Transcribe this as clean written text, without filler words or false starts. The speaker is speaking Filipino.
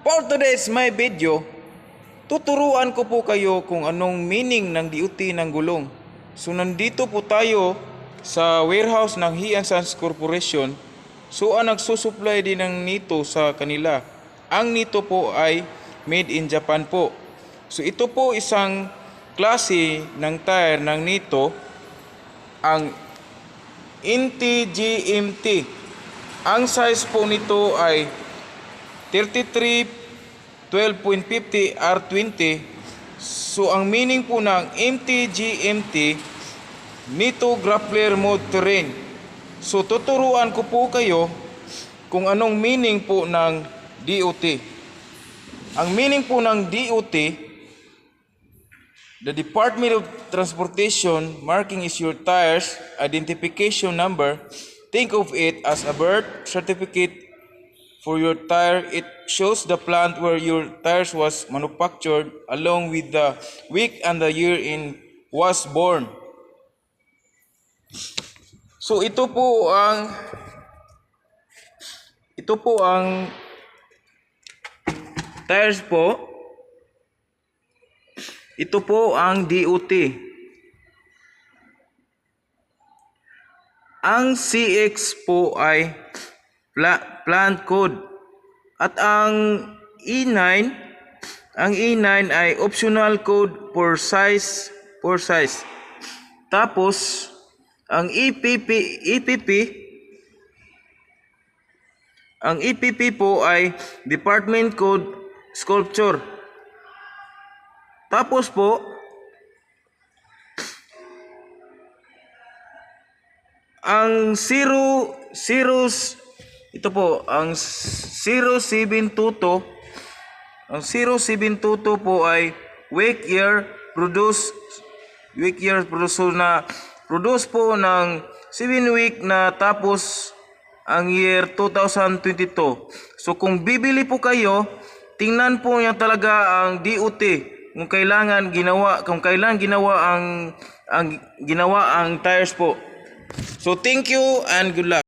For today's my video, tuturuan ko po kayo kung anong meaning ng DOT ng gulong. So nandito po tayo sa warehouse ng He & Sons Corporation. So ang nagsusupply din ng nito sa kanila. Ang nito po ay made in Japan po. So ito po isang klase ng tire ng nito, ang NT-GMT. Ang size po nito ay 33 12.50 R20. So ang meaning po ng NT-GMT, nito grappler mode terrain. So tuturuan ko po kayo kung anong meaning po ng DOT. Ang meaning po ng DOT, the Department of Transportation marking is your tires identification number. Think of it as a birth certificate for your tire. It shows the plant where your tires was manufactured along with the week and the year in was born. So ito po ang tires po. Ito po ang DOT. Ang CX po ay plant code. At ang E9, ay optional code for size. Tapos ang EPP po ay department code sculpture. Tapos po ang 072 po ay week year produce na produce po ng 7 week na tapos ang year 2022. So kung bibili po kayo, tingnan po niya talaga ang DOT kung kailan ginawa ang tires po. So thank you and good luck.